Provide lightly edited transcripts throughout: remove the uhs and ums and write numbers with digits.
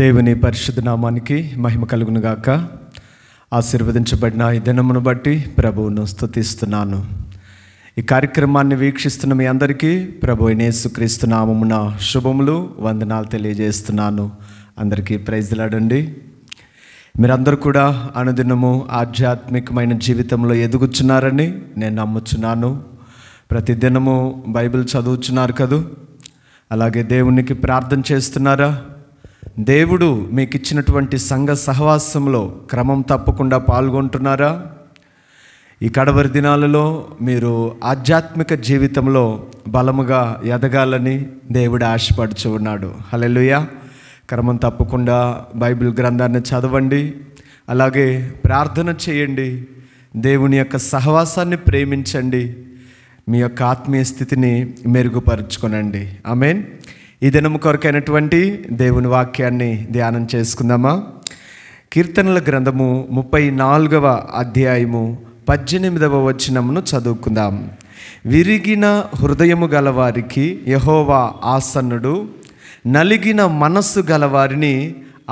దేవుని పరిశుద్ధ నామానికి మహిమ కలుగును గాక. ఆశీర్వదించబడిన ఈ దినమును బట్టి ప్రభువును స్తుతిస్తున్నాను. ఈ కార్యక్రమాన్ని వీక్షిస్తున్న మీ అందరికీ ప్రభు యేసుక్రీస్తు నామమున శుభములు, వందనాలు తెలియజేస్తున్నాను. అందరికీ ప్రైజ్ లాడండి. మీరందరూ కూడా అనుదినము ఆధ్యాత్మికమైన జీవితంలో ఎదుగుచున్నారని నేను నమ్ముచున్నాను. ప్రతిదినము బైబిల్ చదువుచున్నారు కదూ, అలాగే దేవునికి ప్రార్థన చేస్తున్నారా? దేవుడు మీకు ఇచ్చినటువంటి సంఘ సహవాసంలో క్రమం తప్పకుండా పాల్గొంటున్నారా? ఈ కడవరి దినాలలో మీరు ఆధ్యాత్మిక జీవితంలో బలముగా ఎదగాలని దేవుడు ఆశపడుచు ఉన్నాడు. హల్లెలూయా. క్రమం తప్పకుండా బైబిల్ గ్రంథాన్ని చదవండి, అలాగే ప్రార్థన చేయండి, దేవుని యొక్క సహవాసాన్ని ప్రేమించండి, మీ యొక్క ఆత్మీయ స్థితిని మెరుగుపరుచుకొనండి. ఆమేన్. ఈ దినము కొరకైనటువంటి దేవుని వాక్యాన్ని ధ్యానం చేసుకుందామా? కీర్తనల గ్రంథము 34వ అధ్యాయము 18వ వచనమును చదువుకుందాం. విరిగిన హృదయము గలవారికి యెహోవా ఆసన్నుడు, నలిగిన మనస్సు గలవారిని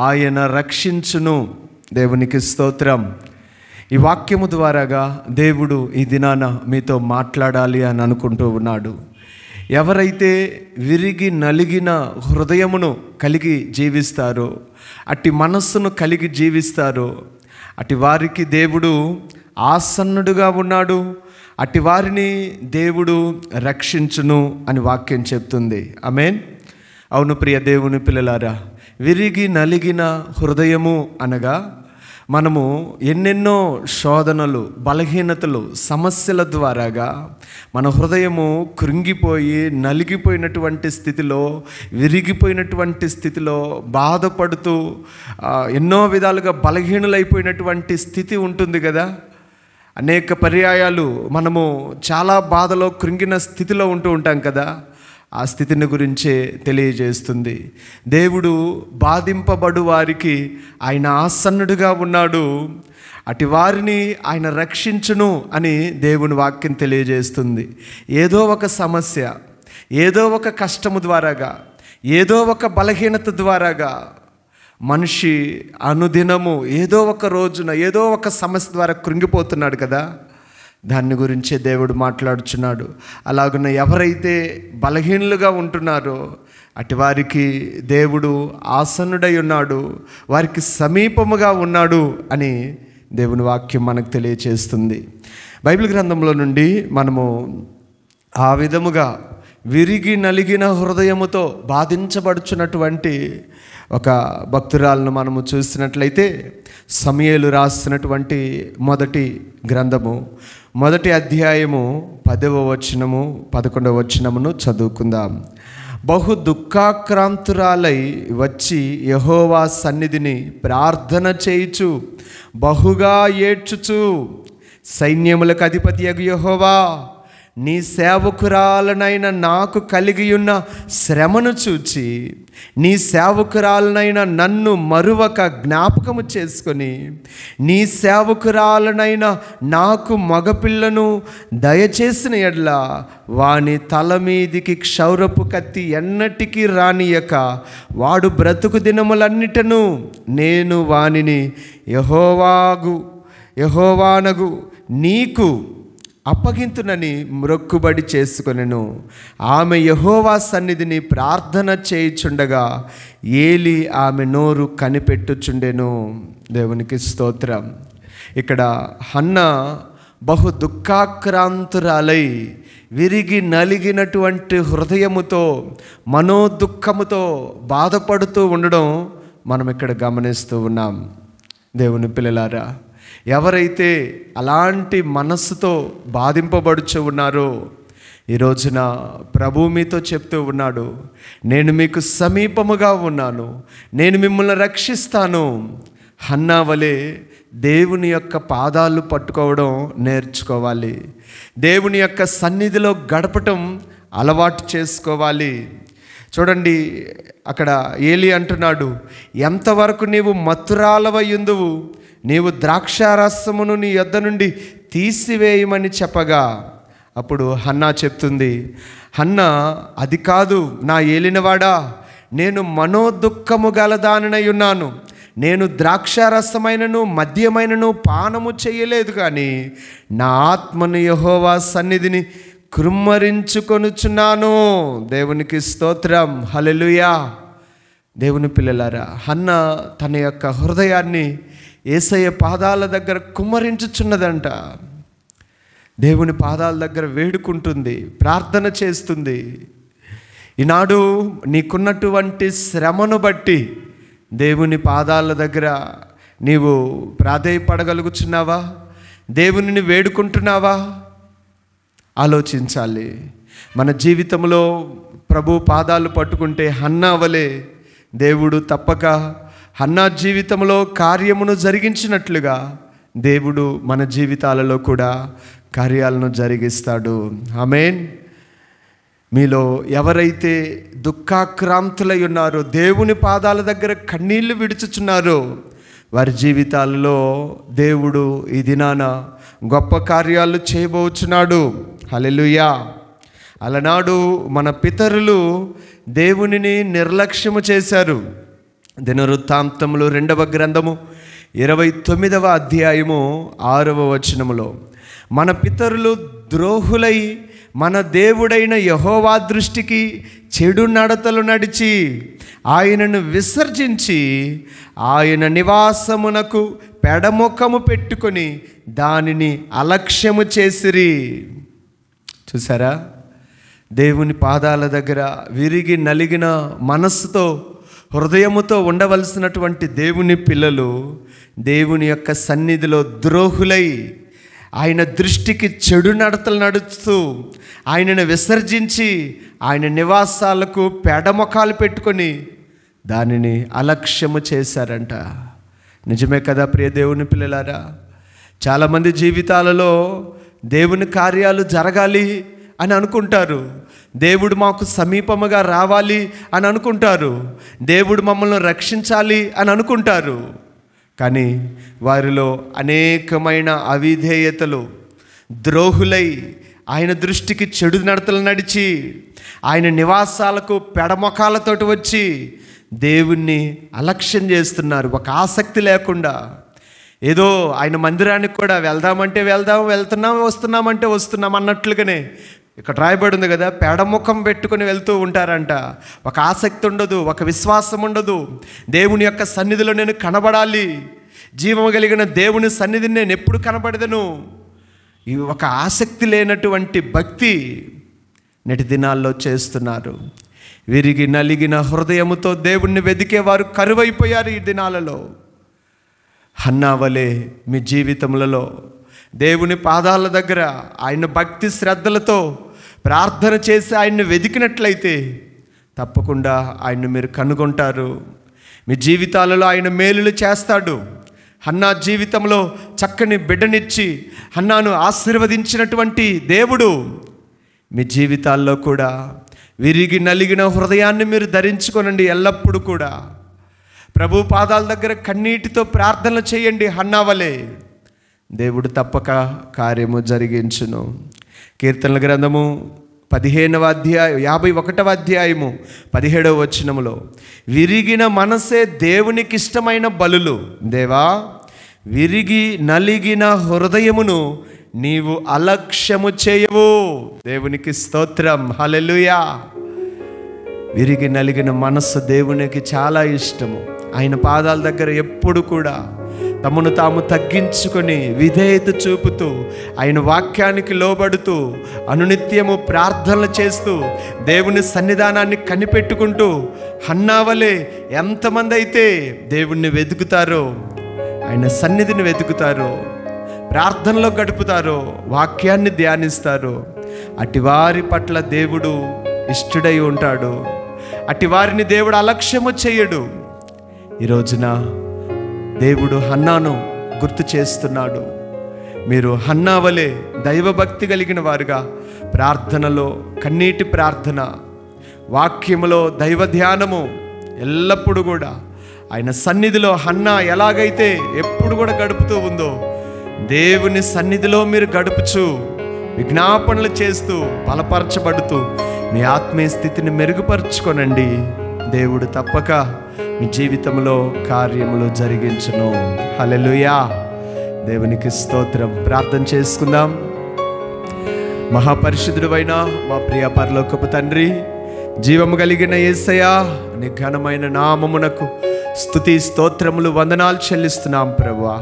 ఆయన రక్షించును. దేవునికి స్తోత్రం. ఈ వాక్యము ద్వారాగా దేవుడు ఈ దినాన మీతో మాట్లాడాలి అని అనుకుంటూ ఉన్నాడు. ఎవరైతే విరిగి నలిగిన హృదయమును కలిగి జీవిస్తారో, అట్టి మనస్సును కలిగి జీవిస్తారో, అట్టి వారికి దేవుడు ఆసన్నుడుగా ఉన్నాడు, అట్టి వారిని దేవుడు రక్షించును అని వాక్యం చెప్తుంది. ఆమేన్. అవును ప్రియ దేవుని పిల్లలారా, విరిగి నలిగిన హృదయము అనగా మనము ఎన్నెన్నో శోధనలు, బలహీనతలు, సమస్యల ద్వారాగా మన హృదయము కృంగిపోయి నలిగిపోయినటువంటి స్థితిలో, విరిగిపోయినటువంటి స్థితిలో బాధపడుతూ ఎన్నో విధాలుగా బలహీనులైపోయినటువంటి స్థితి ఉంటుంది కదా. అనేక పర్యాయాలు మనము చాలా బాధలో కృంగిన స్థితిలో ఉంటూ ఉంటాం కదా. ఆ స్థితిని గురించే తెలియజేస్తుంది. దేవుడు బాధింపబడు వారికి ఆయన ఆసన్నుడుగా ఉన్నాడు, అటు వారిని ఆయన రక్షించును అని దేవుని వాక్యం తెలియజేస్తుంది. ఏదో ఒక సమస్య, ఏదో ఒక కష్టము ద్వారాగా, ఏదో ఒక బలహీనత ద్వారాగా మనిషి అనుదినము ఏదో ఒక రోజున ఏదో ఒక సమస్య ద్వారా కృంగిపోతున్నాడు కదా. దాన్ని గురించే దేవుడు మాట్లాడుచున్నాడు. అలాగున్న ఎవరైతే బలహీనులుగా ఉంటున్నారో అటు వారికి దేవుడు ఆసన్నుడై ఉన్నాడు, వారికి సమీపముగా ఉన్నాడు అని దేవుని వాక్యం మనకు తెలియచేస్తుంది. బైబిల్ గ్రంథంలో నుండి మనము ఆ విధముగా విరిగి నలిగిన హృదయముతో బాధించబడుచున్నటువంటి ఒక భక్తురాలను మనము చూసినట్లయితే, సమూయేలు రాసినటువంటి మొదటి గ్రంథము 1వ అధ్యాయము 10వ వచనము 11వ వచనమును చదువుకుందాం. బహు దుఃఖాక్రాంతురాలై వచ్చి యెహోవా సన్నిధిని ప్రార్థన చేయుచు బహుగా ఏడ్చుచు, సైన్యములకు అధిపతియగు యెహోవా, నీ సేవకురాలనైన నాకు కలిగియున్న శ్రమను చూచి నీ సేవకురాలనైన నన్ను మరువక జ్ఞాపకము చేసుకొని, నీ సేవకురాలనైన నాకు మగపిల్లను దయచేసిన ఎడ్ల వాని తల మీదికి క్షౌరపు కత్తి ఎన్నటికీ రానియక వాడు బ్రతుకు దినములన్నిటను నేను వానిని యెహోవానగు నీకు అప్పగింతునని మ్రొక్కుబడి చేసుకొనెను. ఆమె యెహోవా సన్నిధిని ప్రార్థన చేయుచుండగా ఏలి ఆమె నోరు కనిపెట్టుచుండెను. దేవునికి స్తోత్రం. ఇక్కడ హన్నా బహు దుఃఖాక్రాంతురాలై విరిగి నలిగినటువంటి హృదయముతో, మనోదుఃఖముతో బాధపడుతూ ఉండడం మనం ఇక్కడ గమనిస్తూ ఉన్నాం. దేవుని పిల్లలారా, ఎవరైతే అలాంటి మనస్సుతో బాధింపబడుచు ఉన్నారో, ఈ రోజున ప్రభు మీతో చెప్తూ ఉన్నాడు, నేను మీకు సమీపముగా ఉన్నాను, నేను మిమ్మల్ని రక్షిస్తాను. హన్నా వలె దేవుని యొక్క పాదాలు పట్టుకోవడం నేర్చుకోవాలి. దేవుని యొక్క సన్నిధిలో గడపటం అలవాటు చేసుకోవాలి. చూడండి, అక్కడ ఏలి అంటున్నాడు, ఎంతవరకు నీవు మత్తురాలవయుందువు, నీవు ద్రాక్షారసమును నీ యొద్ద నుండి తీసివేయమని చెప్పగా, అప్పుడు హన్నా చెప్తుంది, హన్నా, అది కాదు నా ఏలినవాడా, నేను మనోదుఃఖము గలదానై ఉన్నాను. నేను ద్రాక్షారసమైనను మద్యమైనను పానము చేయలేదు, కానీ నా ఆత్మను యెహోవా సన్నిధిని కృమ్మరించుకొనుచున్నాను. దేవునికి స్తోత్రం, హల్లెలూయా. దేవుని పిల్లలారా, హన్న తన యొక్క హృదయాన్ని యేసయ్య పాదాల దగ్గర కుమ్మరించుచున్నదంట. దేవుని పాదాల దగ్గర వేడుకుంటుంది, ప్రార్థన చేస్తుంది. ఈనాడు నీకున్నటువంటి శ్రమను బట్టి దేవుని పాదాల దగ్గర నీవు ప్రాధేయపడగలుగుచున్నావా? దేవునిని వేడుకుంటున్నావా? ఆలోచించాలి. మన జీవితంలో ప్రభు పాదాలు పట్టుకుంటే హన్నా వలె దేవుడు తప్పక హన్నా జీవితంలో కార్యమును జరిగించినట్లుగా దేవుడు మన జీవితాలలో కూడా కార్యాలను జరిగిస్తాడు. ఆమేన్. మీలో ఎవరైతే దుఃఖాక్రాంతులై ఉన్నారో, దేవుని పాదాల దగ్గర కన్నీళ్లు విడుచుచున్నారో, వారి జీవితాలలో దేవుడు ఈ దినాన గొప్ప కార్యాలు చేయబోచున్నాడు. హల్లెలూయా. అలనాడు మన పితరులు దేవునిని నిర్లక్ష్యము చేశారు. దినవృత్తాంతములు 2వ గ్రంథము 29వ అధ్యాయము 6వ వచనములో, మన పితరులు ద్రోహులై మన దేవుడైన యెహోవా దృష్టికి చెడు నడతలు నడిచి ఆయనను విసర్జించి ఆయన నివాసమునకు పెడముఖము పెట్టుకొని దానిని అలక్ష్యము చేసిరి. చూసారా? దేవుని పాదాల దగ్గర విరిగి నలిగిన మనస్సుతో, హృదయముతో ఉండవలసినటువంటి దేవుని పిల్లలు దేవుని యొక్క సన్నిధిలో ద్రోహులై ఆయన దృష్టికి చెడు నడతలు నడుస్తూ ఆయనను విసర్జించి ఆయన నివాసాలకు పెడముఖాలు పెట్టుకొని దానిని అలక్ష్యము చేశారంట. నిజమే కదా ప్రియ దేవుని పిల్లలారా? చాలామంది జీవితాలలో దేవుని కార్యాలు జరగాలి అని అనుకుంటారు, దేవుడు మాకు సమీపముగా రావాలి అని అనుకుంటారు, దేవుడు మమ్మల్ని రక్షించాలి అని అనుకుంటారు. కానీ వారిలో అనేకమైన అవిధేయతలు, ద్రోహులై ఆయన దృష్టికి చెడు నడతలు నడిచి ఆయన నివాసాలకు పెడమొఖాలతోటి వచ్చి దేవుణ్ణి అలక్ష్యం చేస్తున్నారు. ఒక ఆసక్తి లేకుండా, ఏదో ఆయన మందిరానికి కూడా వెళ్దామంటే వెళ్దాం, వెళ్తున్నాం, వస్తున్నామంటే వస్తున్నాం అన్నట్లుగానే ఇక్కడ రాయబడి ఉంది కదా, పెడముఖం పెట్టుకుని వెళ్తూ ఉంటారంట. ఒక ఆసక్తి ఉండదు, ఒక విశ్వాసం ఉండదు. దేవుని యొక్క సన్నిధిలో నేను కనబడాలి, జీవము కలిగిన దేవుని సన్నిధిని నేను ఎప్పుడు కనబడదను, ఈ ఒక ఆసక్తి లేనటువంటి భక్తి నేటి దినాల్లో చేస్తున్నారు. విరిగి నలిగిన హృదయముతో దేవుణ్ణి వెదికేవారు కరువైపోయారు ఈ దినాలలో. హన్నా వలె మీ జీవితములలో దేవుని పాదాల దగ్గర ఆయన భక్తి శ్రద్ధలతో ప్రార్థన చేసి ఆయన్ని వెదికినట్లయితే తప్పకుండా ఆయన్ని మీరు కనుగొంటారు. మీ జీవితాలలో ఆయన మేలులు చేస్తాడు. హన్నా జీవితంలో చక్కని బిడ్డనిచ్చి హన్నాను ఆశీర్వదించినటువంటి దేవుడు మీ జీవితాల్లో కూడా విరిగి నలిగిన హృదయాన్ని మీరు ధరించుకోనండి. ఎల్లప్పుడూ కూడా ప్రభు పాదాల దగ్గర కన్నీటితో ప్రార్థనలు చేయండి. హన్నా వలె దేవుడు తప్పక కార్యము జరిగించును. కీర్తనల గ్రంథము 15వ అధ్యాయం 51వ అధ్యాయము 17వ వచనములో, విరిగిన మనసే దేవునికి ఇష్టమైన బలులు. దేవా, విరిగి నలిగిన హృదయమును నీవు అలక్ష్యము చేయవు. దేవునికి స్తోత్రం, హల్లెలూయా. విరిగి నలిగిన మనస్సు దేవునికి చాలా ఇష్టము. ఆయన పాదాల దగ్గర ఎప్పుడు కూడా తమను తాము తగ్గించుకొని విధేయత చూపుతూ ఆయన వాక్యానికి లోబడుతూ అనునిత్యము ప్రార్థనలు చేస్తూ దేవుని సన్నిధానాన్ని కనిపెట్టుకుంటూ హన్నా వలె ఎంతమంది అయితే దేవుణ్ణి వెతుకుతారో, ఆయన సన్నిధిని వెతుకుతారో, ప్రార్థనలో గడుపుతారో, వాక్యాన్ని ధ్యానిస్తారో, అటివారి పట్ల దేవుడు ఇష్టడై ఉంటాడు. అటివారిని దేవుడు అలక్ష్యము చేయడు. ఈ రోజున దేవుడు హన్నాను గుర్తు చేస్తున్నాడు. మీరు హన్నా వలె దైవభక్తి కలిగిన వారుగా ప్రార్థనలో కన్నీటి ప్రార్థన, వాక్యములో దైవ ధ్యానము ఎల్లప్పుడూ కూడా ఆయన సన్నిధిలో హన్నా ఎలాగైతే ఎప్పుడు కూడా గడుపుతూ ఉందో దేవుని సన్నిధిలో మీరు గడుపుచు విజ్ఞాపనలు చేస్తూ బలపరచబడుతూ మీ ఆత్మీయ స్థితిని మెరుగుపరుచుకోనండి. దేవుడు తప్పక మీ జీవితంలో కార్యములు జరిగించును. హల్లెలూయా. దేవునికి స్తోత్రం. ప్రార్థన చేసుకుందాం. మహాపరిశుద్ధుడైన మా ప్రియ పరలోకపు తండ్రి, జీవము కలిగిన యేసయ్యా, నీ ఘనమైన నామమునకు స్తుతి స్తోత్రములు వందనాలు చెల్లిస్తున్నాం ప్రభువా.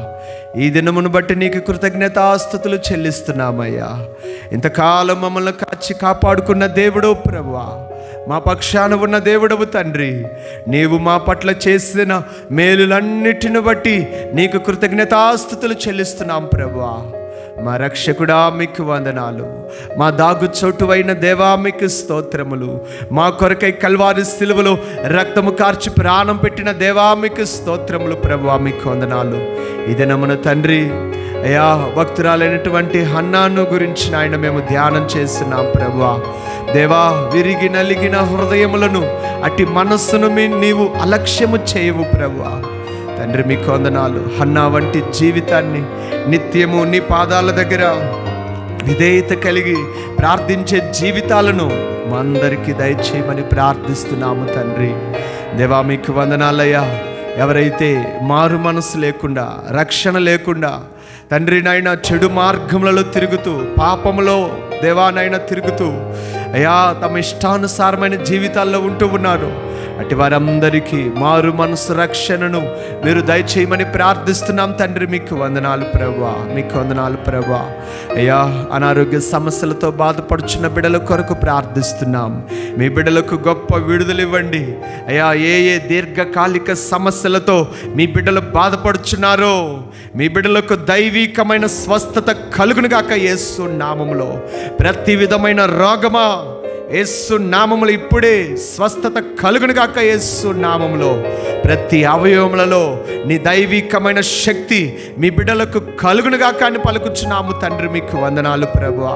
ఈ దినమును బట్టి నీకు కృతజ్ఞతాస్తుతులు చెల్లిస్తున్నామయ్యా. ఇంతకాలం మమ్మల్ని కాచి కాపాడుకున్న దేవుడు ప్రభువా, మా పక్షాన ఉన్న దేవుడవు తండ్రి, నీవు మా పట్ల చేసిన మేలులన్నిటిని బట్టి నీకు కృతజ్ఞతాస్తుతులు చెల్లిస్తున్నాం ప్రభువా. మా రక్షకుడా మీకు వందనాలు. మా దాగు చోటువైన దేవా మీకు స్తోత్రములు. మా కొరకై కల్వారి సిలువలో రక్తము కార్చి ప్రాణం పెట్టిన దేవా మీకు స్తోత్రములు ప్రభువా, మీకు వందనాలు. ఈ దినమున తండ్రి అయ్యా, భక్తురాలైనటువంటి హన్నాను గురించి ఆయన మేము ధ్యానం చేస్తున్నాం ప్రభువా. దేవా, విరిగి నలిగిన హృదయములను, అట్టి మనస్సును నీవు అలక్ష్యము చేయవు ప్రభువా. తండ్రి మీకు వందనాలు. హన్నా వంటి జీవితాన్ని నిత్యము నీ పాదాల దగ్గర విధేయత కలిగి ప్రార్థించే జీవితాలను మా అందరికీ దయచేయమని ప్రార్థిస్తున్నాము తండ్రి. దేవా మీకు వందనాలయ్యా. ఎవరైతే మారు మనసు లేకుండా, రక్షణ లేకుండా తండ్రి నాయన చెడు మార్గములలో తిరుగుతూ, పాపములో దేవానైనా తిరుగుతూ అయ్యా తమ ఇష్టానుసారమైన జీవితాల్లో ఉంటూ ఉన్నారు, అటు వారందరికీ మారు మనసు రక్షణను మీరు దయచేయమని ప్రార్థిస్తున్నాం తండ్రి. మీకు వందనాలు ప్రభువా, మీకు వందనాలు ప్రభువా. అయ్యా, అనారోగ్య సమస్యలతో బాధపడుచున్న బిడ్డల కొరకు ప్రార్థిస్తున్నాం. మీ బిడ్డలకు గొప్ప విడుదల ఇవ్వండి అయ్యా. ఏ దీర్ఘకాలిక సమస్యలతో మీ బిడ్డలు బాధపడుచున్నారో మీ బిడ్డలకు దైవికమైన స్వస్థత కలుగును గాక యేసు నామములో. ప్రతి విధమైన రోగమా యేసు నామములో ఇప్పుడే స్వస్థత కలుగును గాక యేసు నామములో. ప్రతి అవయవములలో నీ దైవికమైన శక్తి మీ బిడ్డలకు కలుగును గాక అని పలుకుచున్నాము తండ్రి. మీకు వందనాలు ప్రభువా.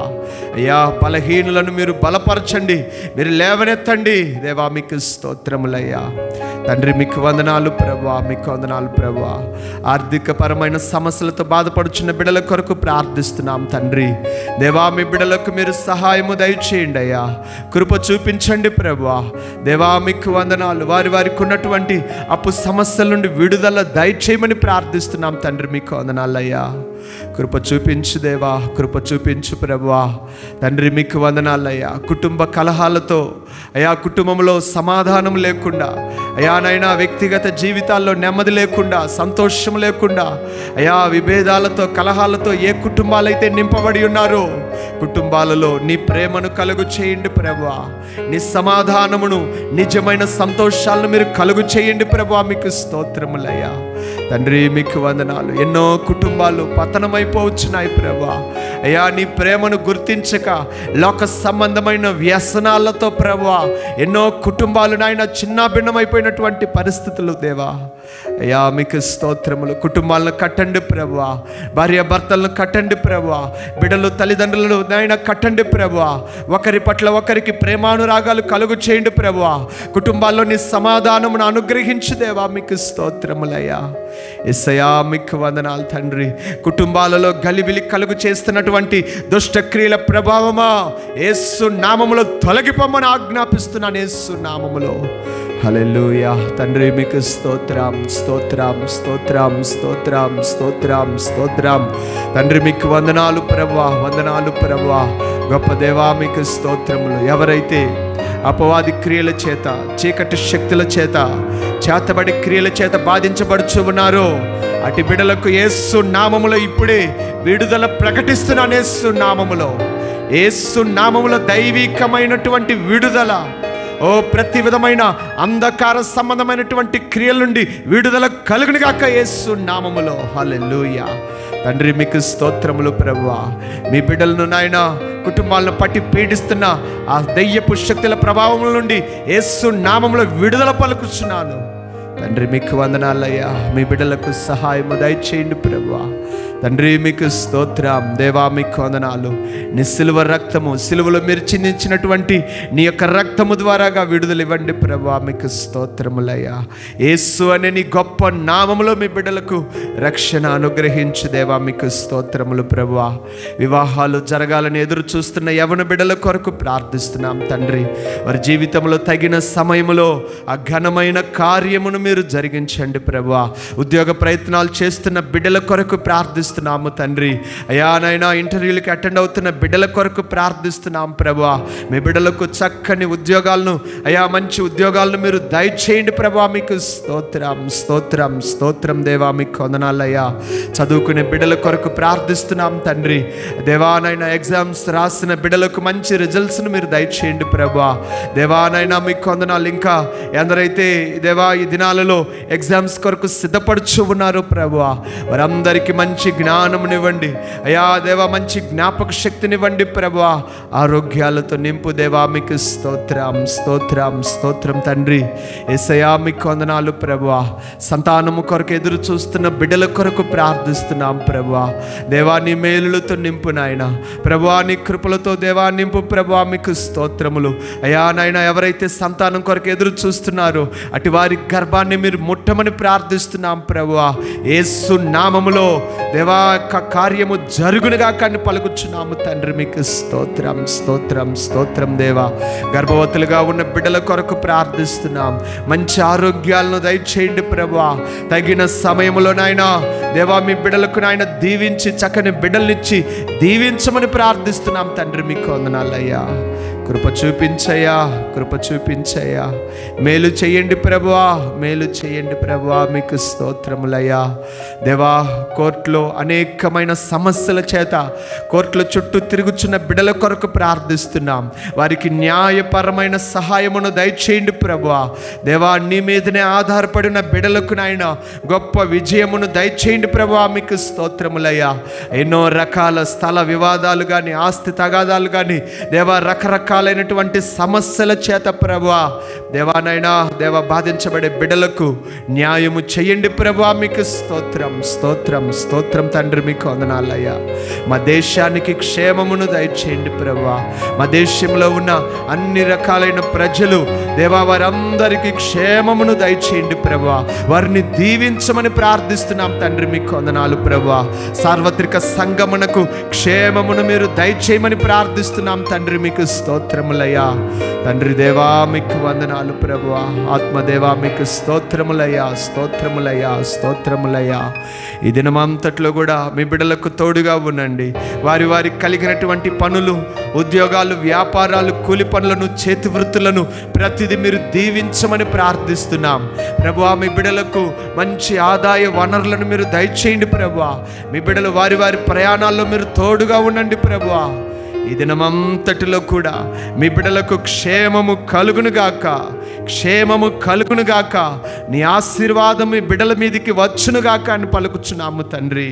అయ్యా, బలహీనులను మీరు బలపరచండి, మీరు లేవనెత్తండి దేవా. మీకు స్తోత్రములయ్యా తండ్రి. మీకు వందనాలు ప్రభువా, మీకు వందనాలు ప్రభువా. ఆర్థిక పరమైన సమస్యలతో బాధపడుచున్న బిడ్డల కొరకు ప్రార్థిస్తున్నాం తండ్రి. దేవా, మీ బిడ్డలకు మీరు సహాయము దయచేయండి అయ్యా. కృప చూపించండి ప్రభువా. దేవా మీకు వందనాలు. వారికి ఉన్నటువంటి అప్పు సమస్యల నుండి విడుదల దయచేయమని ప్రార్థిస్తున్నాం తండ్రి. మీకు వందనాలయ్యా. కృప చూపించు దేవా, కృప చూపించు ప్రభువా. తండ్రి మీకు వందనాలయ్యా. కుటుంబ కలహాలతో అయ్యా, కుటుంబంలో సమాధానం లేకుండా అయ్యా నైనా, వ్యక్తిగత జీవితాల్లో నెమ్మది లేకుండా, సంతోషం లేకుండా అయ్యా, విభేదాలతో కలహాలతో ఏ కుటుంబాలైతే నింపబడి ఉన్నారో కుటుంబాలలో నీ ప్రేమను కలుగు చేయండి ప్రభువా. నీ సమాధానమును, నిజమైన సంతోషాలను మీరు కలుగు చేయండి ప్రభువా. మీకు స్తోత్రములయ్యా తండ్రి. మీకు వందనాలు. ఎన్నో కుటుంబాలు పతనమైపోవచ్చున్నాయి ప్రభువా. అయ్యా, నీ ప్రేమను గుర్తించక లోక సంబంధమైన వ్యసనాలతో ప్రభువా ఎన్నో కుటుంబాలు నాయన చిన్న భిన్నమైపోయినటువంటి పరిస్థితులు దేవా. అయ్యా మీకు స్తోత్రములు. కుటుంబాలను కట్టండి ప్రభువా. భార్య భర్తలను కట్టండి ప్రభువా. బిడ్డలు తల్లిదండ్రులను నాయన కట్టండి ప్రభువా. ఒకరి పట్ల ఒకరికి ప్రేమానురాగాలు కలుగు చేయండి ప్రభువా. కుటుంబాల్లో నీ సమాధానమును అనుగ్రహించు దేవా. మీకు స్తోత్రములయ్యా. యేసయ్యా మీకు వందనాలు తండ్రి. కుటుంబాలలో గలిబిలి కలుగు చేస్తున్నటువంటి దుష్టక్రియల ప్రభావమా యేసు నామములో తొలగిపోమని ఆజ్ఞాపిస్తున్నాను యేసు నామములో. హల్లెలూయా తండ్రి. మీకు స్తోత్రం, స్తోత్రం, స్తోత్రం, స్తోత్రం, స్తోత్రం, స్తోత్రం తండ్రి. మీకు వందనాలు ప్రభువా, వందనాలు ప్రభువా. గొప్ప దేవా మీకు స్తోత్రములు. ఎవరైతే అపవాది క్రియల చేత, చీకటి శక్తుల చేత, చేతబడి క్రియల చేత బాధించబడుచు ఉన్నారో అటు బిడ్డలకు యేసు నామములో ఇప్పుడే విడుదల ప్రకటిస్తున్నాను. యేసు నామములో, యేసు నామములో దైవికమైనటువంటి విడుదల. ఓ ప్రతి విధమైన అంధకార సంబంధమైనటువంటి క్రియల నుండి విడుదల కలుగును గాక యేసు నామములో. హల్లెలూయా తండ్రి. మీకు స్తోత్రములు ప్రభువా. మీ బిడ్డలను నాయన కుటుంబాలను పట్టి పీడిస్తున్న ఆ దయ్యపు శక్తుల ప్రభావం నుండి యేసు నామములో విడుదల పలుకుచున్నాను తండ్రి. మీకు వందనాలయ్యా. మీ బిడ్డలకు సహాయము దయచేయండి ప్రభువా. తండ్రి మీకు స్తోత్రం దేవా, మీకు వందనాలు. నీ సిలువ రక్తము, సిలువలో మీరు చిందించినటువంటి నీ యొక్క రక్తము ద్వారాగా విడుదల ఇవ్వండి ప్రభా. మీకు స్తోత్రములయ్యా. యేసు అనే నీ గొప్ప నామములో మీ బిడ్డలకు రక్షణ అనుగ్రహించు దేవా. మీకు స్తోత్రములు ప్రభా. వివాహాలు జరగాలని ఎదురు చూస్తున్న యవన బిడ్డల కొరకు ప్రార్థిస్తున్నాం తండ్రి. వారి జీవితంలో తగిన సమయంలో ఆ ఘనమైన కార్యమును మీరు జరిగించండి ప్రభా. ఉద్యోగ ప్రయత్నాలు చేస్తున్న బిడ్డల కొరకు ప్రార్థిస్తున్నాము తండ్రి. అయ్యా నాయనా, ఇంటర్వ్యూలకి అటెండ్ అవుతున్న బిడ్డల కొరకు ప్రార్థిస్తున్నాం ప్రభా. మీ బిడ్డలకు చక్కని ఉద్యోగాలను, అయ్యా మంచి ఉద్యోగాలను మీరు దయచేయండి ప్రభా. మీకు స్తోత్రం స్తోత్రం స్తోత్రం దేవా. మీకు వందనాలయ్యా. చదువుకునే బిడ్డల కొరకు ప్రార్థిస్తున్నాం తండ్రి. దేవానైనా ఎగ్జామ్స్ రాసిన బిడ్డలకు మంచి రిజల్ట్స్ను మీరు దయచేయండి ప్రభా. దేవానైనా మీకు వందనాలు. ఇంకా ఎందరైతే దేవా ఈ దినాలలో ఎగ్జామ్స్ కొరకు సిద్ధపడుచు ఉన్నారు ప్రభా, వారందరికీ మంచి జ్ఞానమునివ్వండి అయ్యా దేవా. మంచి జ్ఞాపక శక్తినివ్వండి ప్రభా. ఆరోగ్యాలతో నింపు దేవా. మీకు స్తోత్రం స్తోత్రం స్తోత్రం తండ్రి. యేసయ్యా మీకు వందనాలు ప్రభా. సంతానము కొరకు ఎదురు చూస్తున్న బిడ్డల కొరకు ప్రార్థిస్తున్నాం ప్రభా. దేవా నీ మేలులతో నింపు నాయన ప్రభా. నీ కృపలతో దేవా నింపు ప్రభా. మీకు స్తోత్రములు అయ్యా నాయన. ఎవరైతే సంతానం కొరకు ఎదురు చూస్తున్నారో అటు వారి గర్భాన్ని మీరు ముట్టమని ప్రార్థిస్తున్నాం ప్రభువా. యేసు నామములో దేవా కార్యము జరుగునుగా కానీ పలుకుచున్నాము తండ్రి. మీకు స్తోత్రం స్తోత్రం స్తోత్రం దేవా. గర్భవతులుగా ఉన్న బిడ్డల కొరకు ప్రార్థిస్తున్నాం. మంచి ఆరోగ్యాలను దయచేయండి ప్రభువా. తగిన సమయంలో నాయనా దేవా మీ బిడ్డలకు నాయన దీవించి చక్కని బిడ్డలనిచ్చి దీవించమని ప్రార్థిస్తున్నాం తండ్రి. మీకు వందనాలయ్యా. కృప చూపించయ్యా, కృప చూపించయ్యా. మేలు చేయండి ప్రభువా, మేలు చేయండి ప్రభువా. మీకు స్తోత్రములయ్యా. దేవా కోర్టులో అనేకమైన సమస్యల చేత కోర్టుల చుట్టూ తిరుగుచున్న బిడ్డల కొరకు ప్రార్థిస్తున్నాం. వారికి న్యాయపరమైన సహాయమును దయచేయండి ప్రభువా. దేవా నీ మీదనే ఆధారపడిన బిడ్డలకు నాయన గొప్ప విజయమును దయచేయండి ప్రభువా. మీకు స్తోత్రములయ్యా. ఎన్నో రకాల స్థల వివాదాలు కానీ, ఆస్తి తగాదాలు కానీ దేవా, రకరకాలైనటువంటి సమస్యల చేత ప్రభువా దేవానైనా దేవా బాధించబడే బిడ్డలకు న్యాయము చేయండి ప్రభువా. మీకు స్తోత్రం స్తోత్రం స్తోత్రం తండ్రి. మీకు వందనాలయ్యా. మా దేశానికి క్షేమమును దయచేయండి ప్రభువా. మా దేశంలో ఉన్న అన్ని రకాలైన ప్రజలు దేవా వారందరికీ క్షేమమును దయచేయండి ప్రభువా. వారిని దీవించమని ప్రార్థిస్తున్నాం తండ్రి. మీకు వందనాలు ప్రభువా. సార్వత్రిక సంగమునకు క్షేమమును మీరు దయచేయమని ప్రార్థిస్తున్నాం తండ్రి. మీకు స్తోత్రములయ్యా తండ్రి. దేవా మీకు వందనాలు ప్రభువా. ఆత్మదేవా మీకు స్తోత్రములయ్యా, స్తోత్రములయ్యా, స్తోత్రములయ్యా. ఈ దినమంతట్లో కూడా మీ బిడ్డలకు తోడుగా ఉండండి. వారి వారికి కలిగినటువంటి పనులు, ఉద్యోగాలు, వ్యాపారాలు, కూలి పనులను, చేతి వృత్తులను ప్రతిదీ మీరు దీవించమని ప్రార్థిస్తున్నాం ప్రభువా. మీ బిడ్డలకు మంచి ఆదాయ వనరులను మీరు దయచేయండి ప్రభువా. మీ బిడ్డలు వారి వారి ప్రయాణాల్లో మీరు తోడుగా ఉండండి ప్రభువా. ఈ దినమంతటిలో కూడా మీ బిడ్డలకు క్షేమము కలుగునుగాక, క్షేమము కలుగునుగాక. నీ ఆశీర్వాదం మీ బిడ్డల మీదకి వచ్చునుగాక అని పలుకుచున్నాము తండ్రి.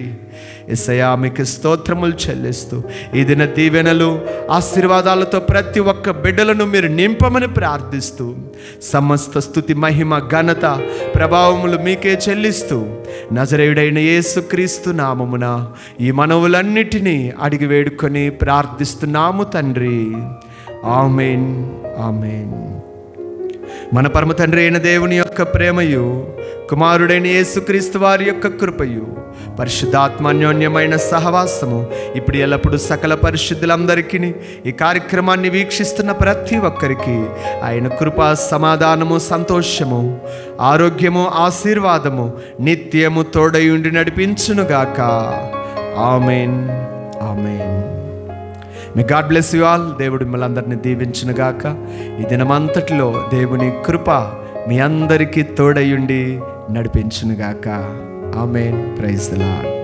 యేసయ్యా మీకు స్తోత్రములు చెల్లిస్తూ ఈ దిన దీవెనలు ఆశీర్వాదాలతో ప్రతి ఒక్క బిడ్డలను మీరు నింపమని ప్రార్థిస్తూ సమస్త స్తుతి మహిమ ఘనత ప్రభావములు మీకే చెల్లిస్తూ నజరేయుడైన యేసుక్రీస్తు నామమున ఈ మనవులన్నిటినీ అడిగి వేడుకొని ప్రార్థిస్తున్నాము తండ్రి. ఆమేన్ ఆమేన్. మన పరమ తండ్రి అయిన దేవుని యొక్క ప్రేమయు, కుమారుడైన యేసుక్రీస్తు వారి యొక్క కృపయు, పరిశుద్ధాత్మాన్యోన్యమైన సహవాసము ఇప్పుడు ఎల్లప్పుడు సకల పరిశుద్ధులందరికీ, ఈ కార్యక్రమాన్ని వీక్షిస్తున్న ప్రతి ఒక్కరికి ఆయన కృపా సమాధానము, సంతోషము, ఆరోగ్యము, ఆశీర్వాదము నిత్యము తోడయుండి నడిపించునుగాక. ఆమేన్ ఆమేన్. May God bless you all. దేవుడు మిమ్మల్ని అందరినీ దీవించునుగాక. ఈ దినమంతటిలో దేవుని కృప మీ అందరికీ తోడయుండి నడిపించునుగాక. ఆమేన్. Praise the lord.